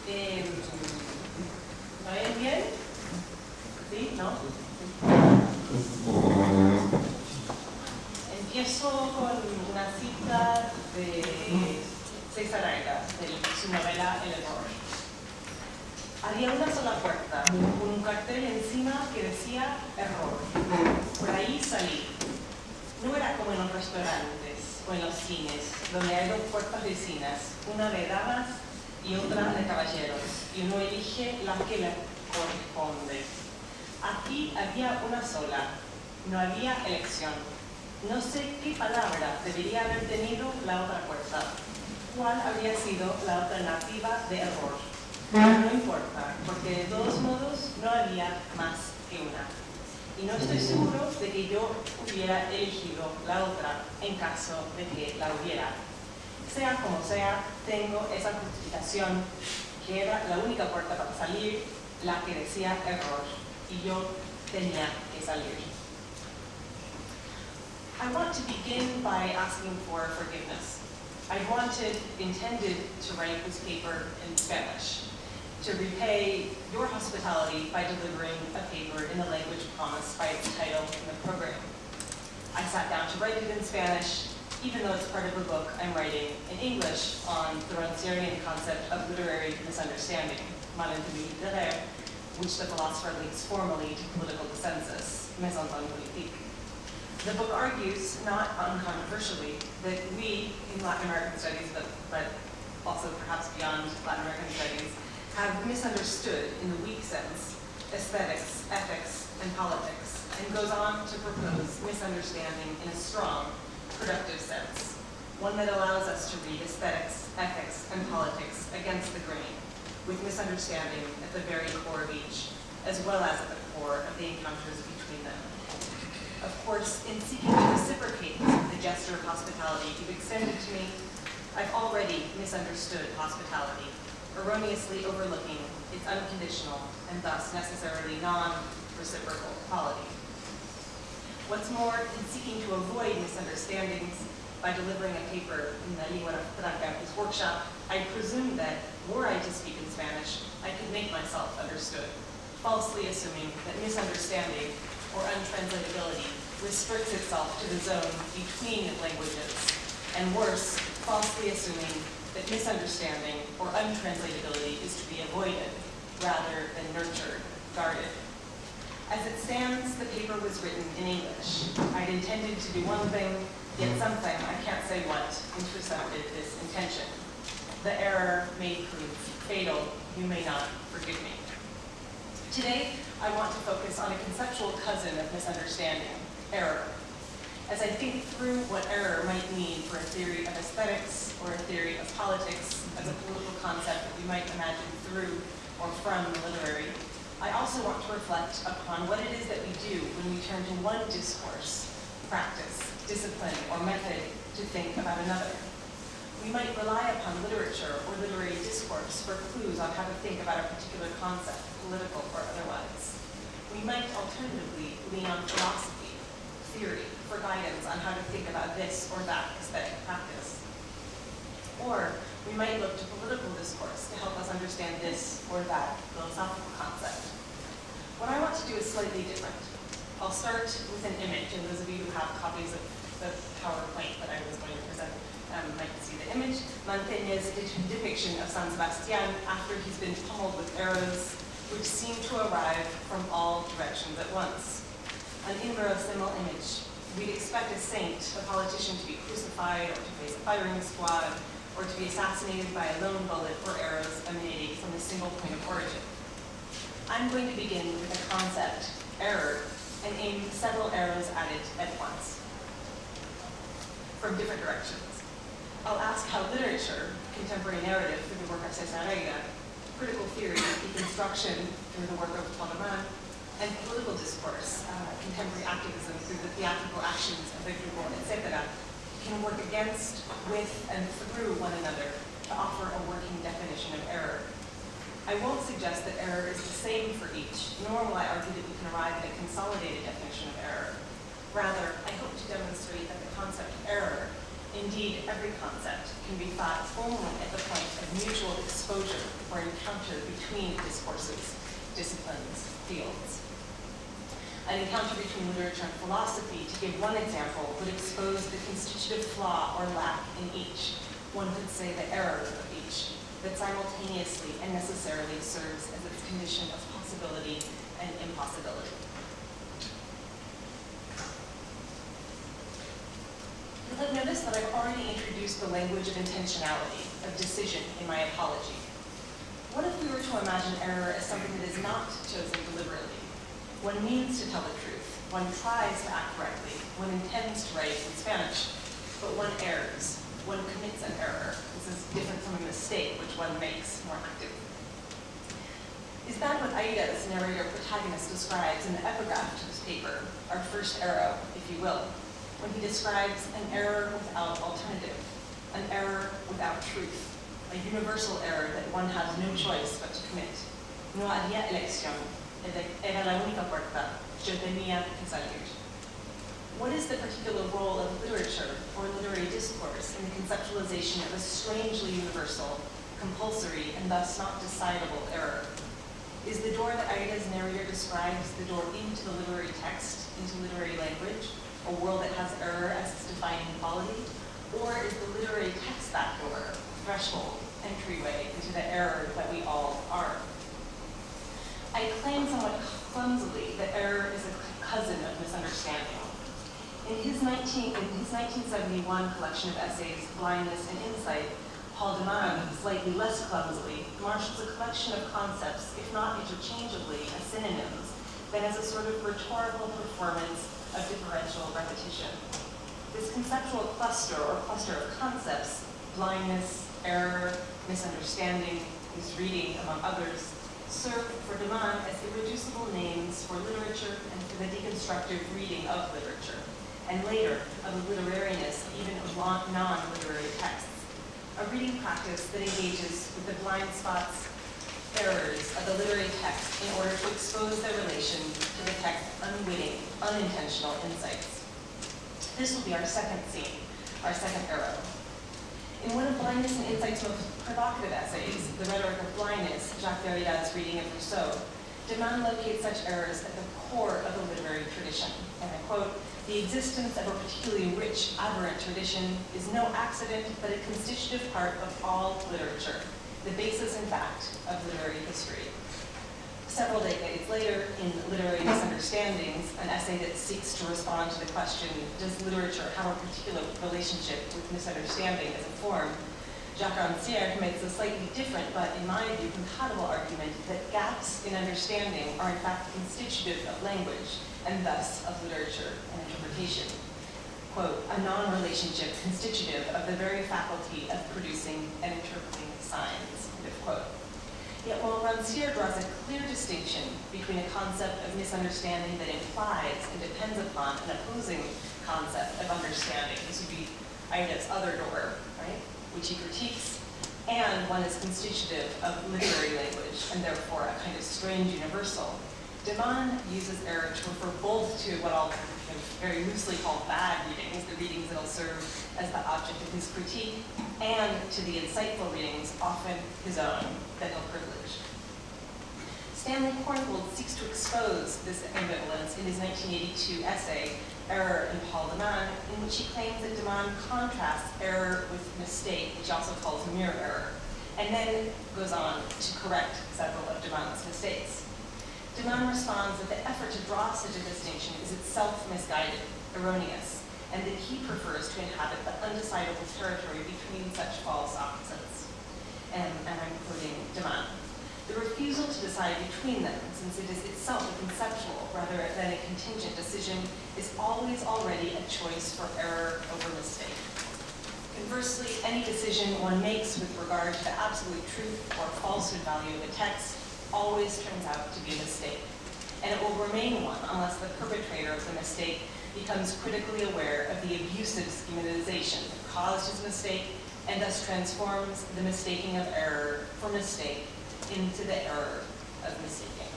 ¿Me ven bien? ¿Sí? ¿No? Empiezo con una cita de César Aira, de su novela El error. Había una sola puerta, con un cartel encima que decía error. Por ahí salí. No era como en los restaurantes o en los cines, donde hay dos puertas vecinas, una de damas y otra de caballeros, y uno elige la que le corresponde. Aquí había una sola, no había elección. No sé qué palabra debería haber tenido la otra puerta. ¿Cuál habría sido la alternativa de error? No importa, porque de todos modos no había más que una. Y no estoy seguro de que yo hubiera elegido la otra en caso de que la hubiera. Sea como sea, tengo esa justificación que era la única puerta para salir, la que decía error, y yo tenía que salir. I want to begin by asking for forgiveness. I intended to write this paper in Spanish, to repay your hospitality by delivering a paper in the language promised by its title in the program. I sat down to write it in Spanish, even though it's part of a book I'm writing in English on the Rancierian concept of literary misunderstanding, malentendido littéraire, which the philosopher links formally to political dissensus, mésentente politique. The book argues, not uncontroversially, that we in Latin American studies, but also perhaps beyond Latin American studies, have misunderstood, in the weak sense, aesthetics, ethics, and politics, and goes on to propose misunderstanding in a strong, productive sense, one that allows us to read aesthetics, ethics, and politics against the grain, with misunderstanding at the very core of each, as well as at the core of the encounters between them. Of course, in seeking to reciprocate the gesture of hospitality you've extended to me, I've already misunderstood hospitality, erroneously overlooking its unconditional and thus necessarily non-reciprocal quality. What's more, in seeking to avoid misunderstandings by delivering a paper in the Lingua Franca of this workshop, I presumed that, were I to speak in Spanish, I could make myself understood, falsely assuming that misunderstanding or untranslatability restricts itself to the zone between languages, and worse, falsely assuming that misunderstanding or untranslatability is to be avoided rather than nurtured, guarded. As it stands, the paper was written in English. I'd intended to do one thing, yet something, I can't say what, intercepted this intention. The error may prove fatal. You may not forgive me. Today, I want to focus on a conceptual cousin of misunderstanding, error. As I think through what error might mean for a theory of aesthetics or a theory of politics as a political concept that we might imagine through or from the literary, I also want to reflect upon what it is that we do when we turn to one discourse, practice, discipline, or method to think about another. We might rely upon literature or literary discourse for clues on how to think about a particular concept, political or otherwise. We might alternatively lean on philosophy, theory, for guidance on how to think about this or that aesthetic practice. Or we might look to political discourse to help us understand this or that philosophical concept. What I want to do is slightly different. I'll start with an image, and those of you who have copies of the PowerPoint that I was going to present might see the image. Mantegna's depiction of San Sebastian after he's been pummeled with arrows, which seem to arrive from all directions at once. An inverosimile image. We'd expect a saint, a politician, to be crucified or to face a firing squad or to be assassinated by a lone bullet or arrows emanating from a single point of origin. I'm going to begin with a concept, error, and aim several arrows at it at once, from different directions. I'll ask how literature, contemporary narrative through the work of César Aira, critical theory, deconstruction through the work of Tolman, and political discourse, contemporary activism through the theatrical actions of the Grupo, etc., can work against, with, and through one another to offer a working definition of error. I won't suggest that error is the same for each, nor will I argue that we can arrive at a consolidated definition of error. Rather, I hope to demonstrate that the concept of error, indeed every concept, can be thought only at the point of mutual exposure to or encounter between discourses, disciplines, fields. An encounter between literature and philosophy, to give one example, would expose the constitutive flaw or lack in each. One could say the error of each, that simultaneously and necessarily serves as its condition of possibility and impossibility. You'll have noticed that I've already introduced the language of intentionality, of decision, in my apology. What if we were to imagine error as something that is not chosen deliberately? One means to tell the truth, one tries to act correctly, one intends to write in Spanish, but one errs, one commits an error. This is different from a mistake, which one makes more active. Is that what Aida's narrator protagonist describes in the epigraph to this paper, our first arrow, if you will, when he describes an error without alternative, an error without truth, a universal error that one has no choice but to commit? No había elección. Era la única puerta. Yo tenía que salir. What is the particular role of literature or literary discourse in the conceptualization of a strangely universal, compulsory, and thus not decidable error? Is the door that Aida's narrator describes the door into the literary text, into literary language, a world that has error as its defining quality? Or is the literary text that door, threshold, entryway into the error that we all are? I claim somewhat clumsily that error is a cousin of misunderstanding. In his 1971 collection of essays, Blindness and Insight, Paul Deman, slightly less clumsily, marshals a collection of concepts, if not interchangeably as synonyms, then as a sort of rhetorical performance of differential repetition. This conceptual cluster or cluster of concepts, blindness, error, misunderstanding, misreading, among others, serve for Deman as irreducible names for literature and for the deconstructive reading of literature, and later of the literariness even of non-literary texts, a reading practice that engages with the blind spots, errors of the literary text in order to expose their relation to the text's unwitting, unintentional insights. This will be our second scene, our second arrow. In one of Blindness and Insight's most provocative essays, The Rhetoric of Blindness, Jacques Derrida's reading of Rousseau, Deman locates such errors at the core of the literary tradition. And I quote, "The existence of a particularly rich, aberrant tradition is no accident, but a constitutive part of all literature, the basis, in fact, of literary history." Several decades later, in Literary Misunderstandings, an essay that seeks to respond to the question, does literature have a particular relationship with misunderstanding as a form, Jacques Rancière makes a slightly different, but in my view, compatible argument that gaps in understanding are in fact constitutive of language, and thus of literature and interpretation. Quote, "A non-relationship constitutive of the very faculty of producing and interpreting signs," end of quote. Yet while Rancière draws a clear distinction between a concept of misunderstanding that implies and depends upon an opposing concept of understanding, this would be Aida's other door, right, which he critiques, and one is constitutive of literary language, and therefore a kind of strange universal, Deman uses error to refer both to what I'll very loosely call bad readings, the readings that will serve as the object of his critique, and to the insightful readings, often his own, that he'll privilege. Stanley Korngold seeks to expose this ambivalence in his 1982 essay, Error in Paul Deman, in which he claims that Deman contrasts error with mistake, which he also calls mere error, and then goes on to correct several of Deman's mistakes. Deman responds that the effort to draw such a distinction is itself misguided, erroneous, and that he prefers to inhabit the undecidable territory between such false opposites. And I'm quoting Deman. "The refusal to decide between them, since it is itself a conceptual rather than a contingent decision, is always already a choice for error over mistake. Conversely, any decision one makes with regard to the absolute truth or falsehood value of a text always turns out to be a mistake, and it will remain one unless the perpetrator of the mistake becomes critically aware of the abusive schematization that caused his mistake and thus transforms the mistaking of error for mistake into the error of mistaking."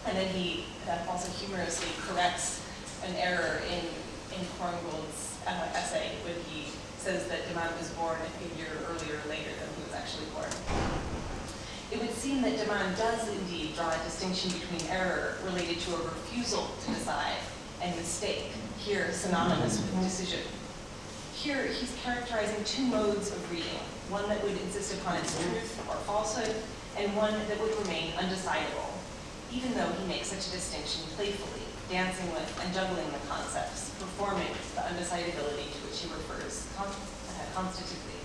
And then he also humorously corrects an error in Korngold's essay when he says that Deman was born a year earlier or later than he was actually born. It would seem that Deman does indeed draw a distinction between error related to a refusal to decide and mistake, here synonymous with decision. Here he's characterizing two modes of reading, one that would insist upon its truth or falsehood, and one that would remain undecidable, even though he makes such a distinction playfully, dancing with and juggling the concepts, performing the undecidability to which he refers constitutively.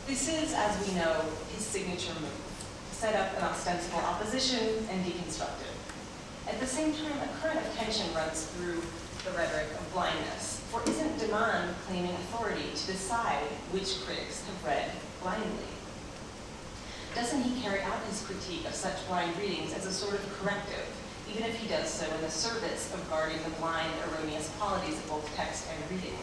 This is, as we know, his signature move, set up an ostensible opposition and deconstruct it. At the same time, a current of tension runs through the rhetoric of blindness, for isn't Deman claiming authority to decide which critics have read blindly? Doesn't he carry out his critique of such blind readings as a sort of corrective, even if he does so in the service of guarding the blind, erroneous qualities of both text and reading?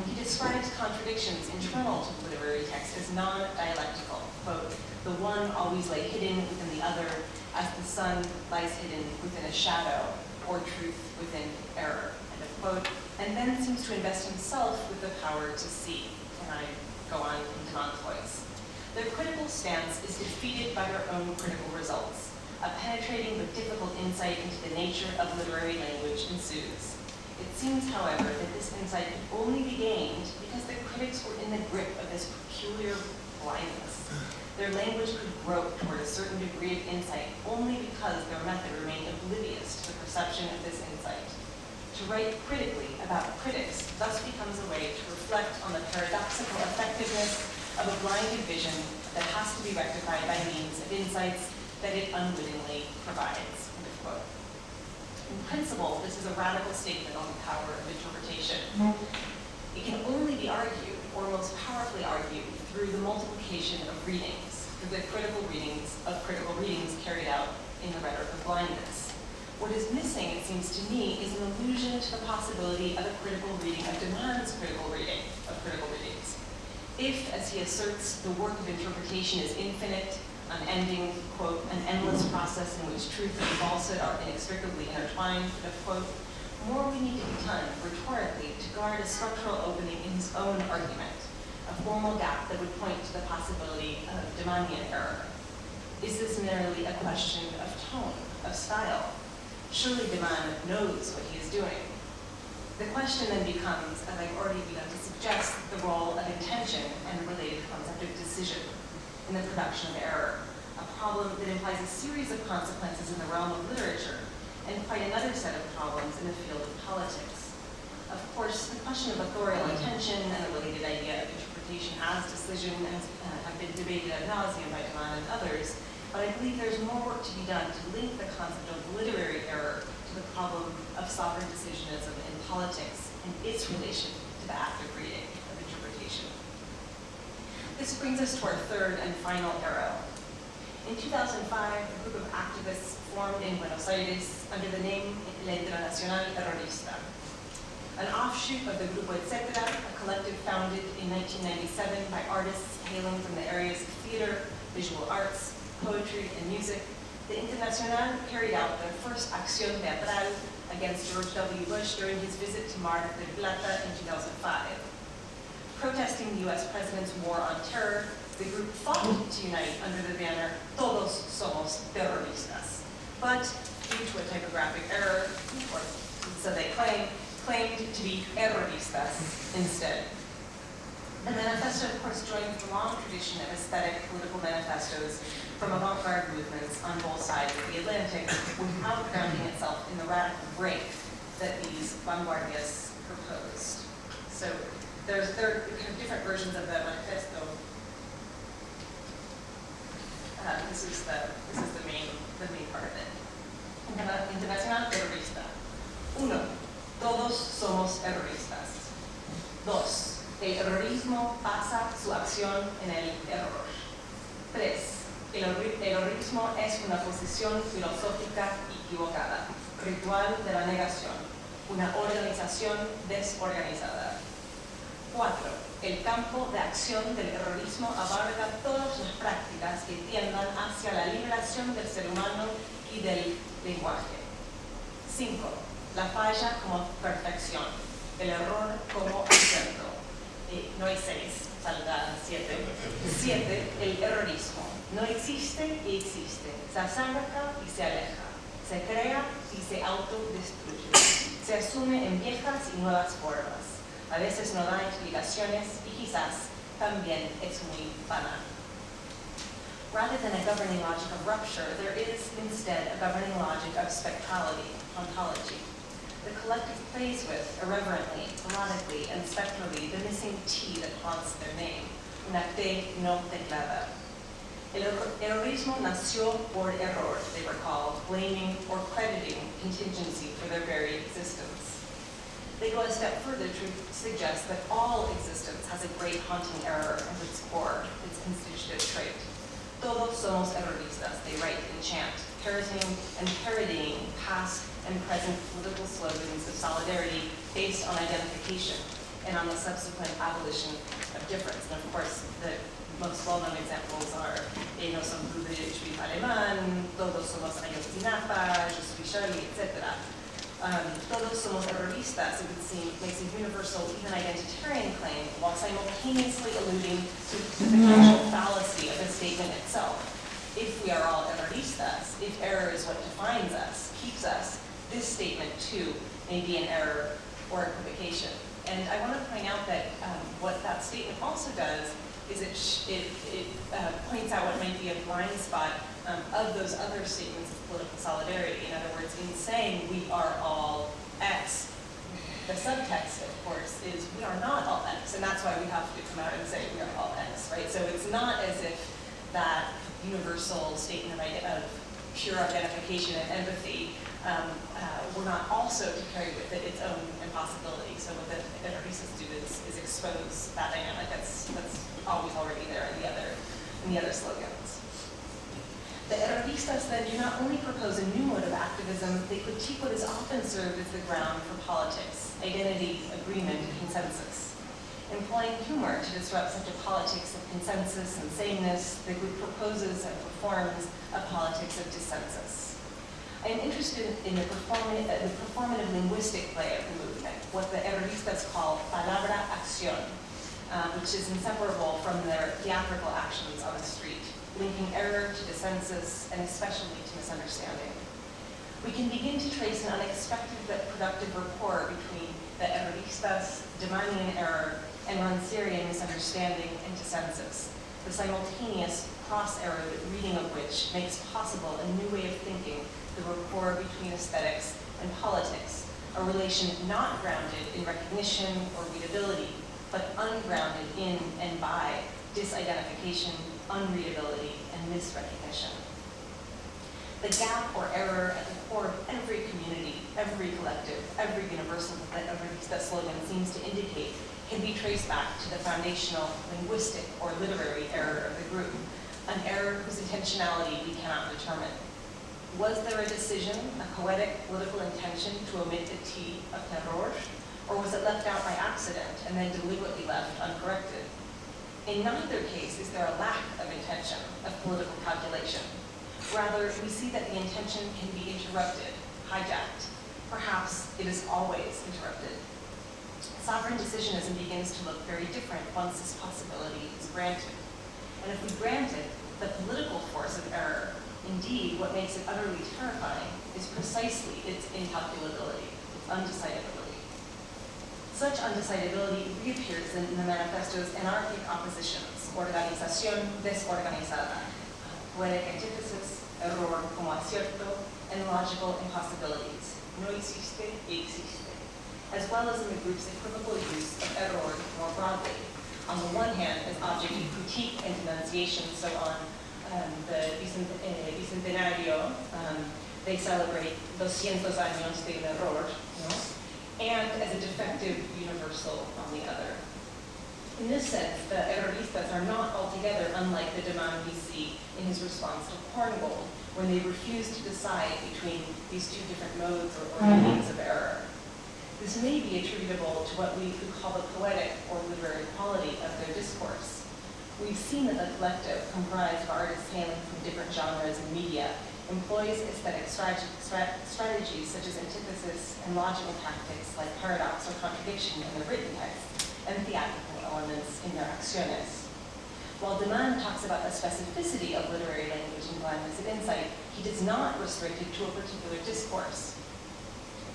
He describes contradictions internal to literary text as non-dialectical. Quote, the one always lay hidden within the other, as the sun lies hidden within a shadow, or truth within error, end of quote, and then seems to invest himself with the power to see. And I go on in Deman's voice. Their critical stance is defeated by their own critical results. A penetrating but difficult insight into the nature of literary language ensues. It seems, however, that this insight could only be gained because the critics were in the grip of this peculiar blindness. Their language could grope toward a certain degree of insight only because their method remained oblivious to the perception of this insight. To write critically about critics thus becomes a way to reflect on the paradoxical effectiveness of a blinded vision that has to be rectified by means of insights that it unwittingly provides. End of quote. In principle, this is a radical statement on the power of interpretation. It can only be argued, or most powerfully argued, through the multiplication of readings, through the critical readings carried out in the rhetoric of blindness. What is missing, it seems to me, is an allusion to the possibility of a critical reading of Deman's critical reading of critical readings. If, as he asserts, the work of interpretation is infinite, unending, quote, an endless process in which truth and falsehood are inextricably intertwined, end of quote, more we need to be done rhetorically to guard a structural opening in his own argument, a formal gap that would point to the possibility of Demanian error. Is this merely a question of tone, of style? Surely Deman knows what he is doing. The question then becomes, as I've already begun to suggest, the role of intention and the related concept of decision in the production of error, a problem that implies a series of consequences in the realm of literature, and quite another set of problems in the field of politics. Of course, the question of authorial intention and the related idea of interpretation as decision have been debated ad nauseum by Deman and others, but I believe there's more work to be done to link the concept of literary error to the problem of sovereign decisionism in politics and its relation to the act of reading, of interpretation. This brings us to our third and final arrow. In 2005, a group of activists formed in Buenos Aires under the name La Internacional Terrorista, an offshoot of the Grupo Este, a collective founded in 1997 by artists hailing from the areas of theater, visual arts, poetry, and music. The Internacional carried out their first acción teatral against George W. Bush during his visit to Mar del Plata in 2005. Protesting the U.S. president's war on terror, the group fought to unite under the banner, Todos somos terroristas. But due to a typographic error, or so they claimed to be erroristas instead. The manifesto, of course, joins the long tradition of aesthetic political manifestos from avant-garde movements on both sides of the Atlantic, without grounding itself in the radical break that these vanguardias proposed. So there are kind of different versions of the manifesto. This is the main part of it. Internacional terrorista. 1. Todos somos terroristas. 2. El terrorismo basa su acción en el error. 3. El horrorismo es una posición filosófica equivocada, ritual de la negación, una organización desorganizada. 4. El campo de acción del terrorismo abarca todas las prácticas que tiendan hacia la liberación del ser humano y del lenguaje. 5. La falla como perfección, el error como acierto. no hay 6, falta 7. 7, el errorismo. No existe y existe. Se acerca y se aleja. Se crea y se autodestruye. Se asume en viejas y nuevas formas. A veces no da explicaciones y quizás también es muy banal. Rather than a governing logic of rupture, there is instead a governing logic of spectrality, ontology. The collective plays with, irreverently, melodically, and spectrally, the missing T that haunts their name, una T no teclada. El errorismo nació por error, they were called, blaming or crediting contingency for their very existence. They go a step further to suggest that all existence has a great haunting error at its core, its constitutive trait. Todos somos erroristas, they write in chant, parroting and parodying past and present political slogans of solidarity based on identification and on the subsequent abolition of difference. And of course, the most well-known examples are no son Rude, je suis alemán, todos somos Ayotzinapa, je suis Shirley, etc. Todos somos erroristas, it would seem, makes a universal, even identitarian claim, while simultaneously alluding to the potential fallacy of the statement itself. If we are all erroristas, if error is what defines us, keeps us, this statement too may be an error or equivocation. And I want to point out that what that statement also does is it points out what might be a blind spot of those other statements of political solidarity. In other words, in saying we are all X, the subtext, of course, is we are not all X, and that's why we have to come out and say we are all X, right? So it's not as if that universal statement of pure identification and empathy were not also to carry with it its own impossibility. So what the erroristas do is expose that dynamic that's always already there in the other slogans. The erroristas then do not only propose a new mode of activism, they critique what is often served as the ground for politics, identity, agreement, consensus. Employing humor to disrupt such a politics of consensus and sameness, the group proposes and performs a politics of dissensus. I am interested in the performative linguistic play of the movement, what the erroristas call palabra acción, which is inseparable from their theatrical actions on the street, linking error to dissensus and especially to misunderstanding. We can begin to trace an unexpected but productive rapport between the erroristas demanding an error and Rancierian misunderstanding and dissensus, the simultaneous cross-error reading of which makes possible a new way of thinking the rapport between aesthetics and politics, a relation not grounded in recognition or readability, but ungrounded in and by disidentification, unreadability, and misrecognition. The gap or error at the core of every community, every collective, every universal that errorista slogan seems to indicate can be traced back to the foundational linguistic or literary error of the group, an error whose intentionality we cannot determine. Was there a decision, a poetic political intention to omit the T of terror, or was it left out by accident and then deliberately left uncorrected? In neither case is there a lack of intention, of political calculation. Rather, we see that the intention can be interrupted, hijacked. Perhaps it is always interrupted. Sovereign decisionism begins to look very different once this possibility is granted. And if we grant it, the political force of error, indeed, what makes it utterly terrifying, is precisely its incalculability, its undecidability. Such undecidability reappears in the manifesto's anarchic oppositions, organización desorganizada, poetic antithesis, error como acierto, and logical impossibilities, no existe y existe, as well as in the group's equivocal use of error more broadly. On the one hand, as object of critique and denunciation, so on the Bicentenario, they celebrate 200 años del error, and as a defective universal on the other. In this sense, the erroristas are not altogether unlike the demand we see in his response to Korngold, when they refuse to decide between these two different modes or meanings of error. This may be attributable to what we could call the poetic or literary quality of their discourse. We've seen that the collective, comprised of artists hailing from different genres and media, employs aesthetic strategies such as antithesis and logical tactics like paradox or contradiction in the written text, and theatrical elements in their acciones. While Deman talks about the specificity of literary language in blindness of insight, he does not restrict it to a particular discourse.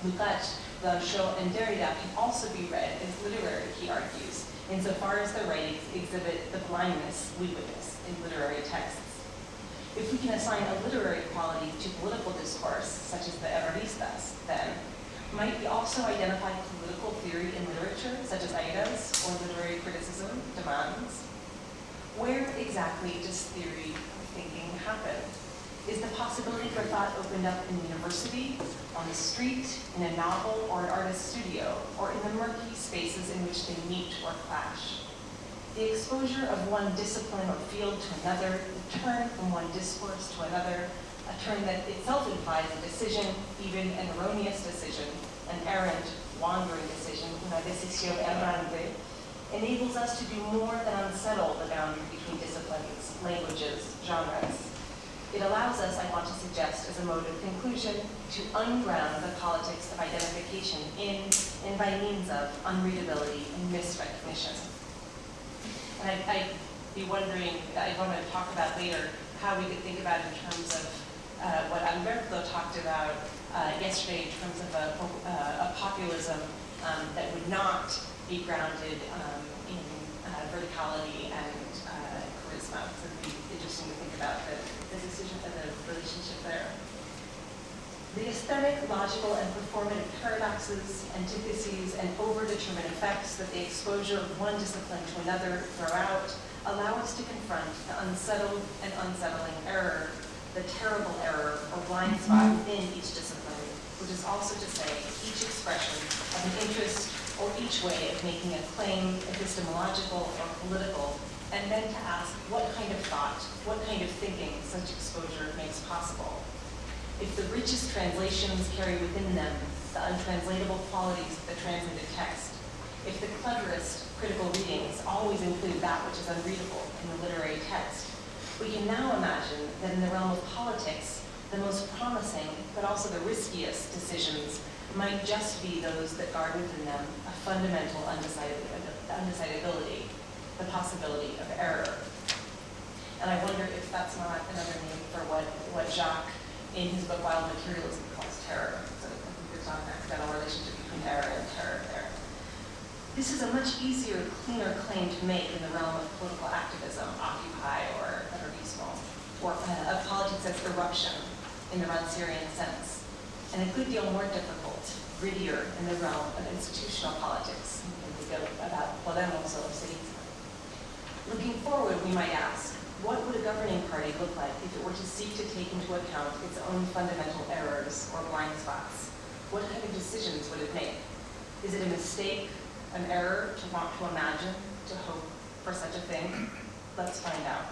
Lukács, Blanchot, and Derrida can also be read as literary, he argues, insofar as their writings exhibit the blindness we witness in literary texts. If we can assign a literary quality to political discourse, such as the Erroristas, then, might we also identify political theory in literature, such as Aida's, or literary criticism, Deman's? Where exactly does theory or thinking happen? Is the possibility for thought opened up in the university, on the street, in a novel or an artist's studio, or in the murky spaces in which they meet or clash? The exposure of one discipline or field to another, the turn from one discourse to another, a turn that itself implies a decision, even an erroneous decision, an errant, wandering decision, una decisión errante, enables us to do more than unsettle the boundary between disciplines, languages, genres. It allows us, I want to suggest, as a mode of conclusion, to unground the politics of identification in and by means of unreadability and misrecognition. And I'd be wondering, I want to talk about later how we could think about it in terms of what Alberto talked about yesterday in terms of a populism that would not be grounded in verticality and charisma. So it'd be interesting to think about the decision and the relationship there. The aesthetic, logical, and performative paradoxes, antitheses, and overdetermined effects that the exposure of one discipline to another throw out allow us to confront the unsettled and unsettling error, the terrible error or blind spot within each discipline, which is also to say each expression of an interest or each way of making a claim, epistemological or political, and then to ask what kind of thought, what kind of thinking such exposure makes possible. If the richest translations carry within them the untranslatable qualities of the translated text, if the cleverest critical readings always include that which is unreadable in the literary text, we can now imagine that in the realm of politics, the most promising, but also the riskiest decisions might just be those that guard within them a fundamental undecidability, the possibility of error. And I wonder if that's not another name for what Jacques, in his book Wild Materialism, calls terror. So I think there's not an accidental relationship between error and terror there. This is a much easier, cleaner claim to make in the realm of political activism, Occupy or Terrorismo, or of politics as eruption in the Rancierian sense, and a good deal more difficult, grittier in the realm of institutional politics. We go about Podemos or Syriza. Looking forward, we might ask, what would a governing party look like if it were to seek to take into account its own fundamental errors or blind spots? What kind of decisions would it make? Is it a mistake, an error to want to imagine, to hope for such a thing? Let's find out.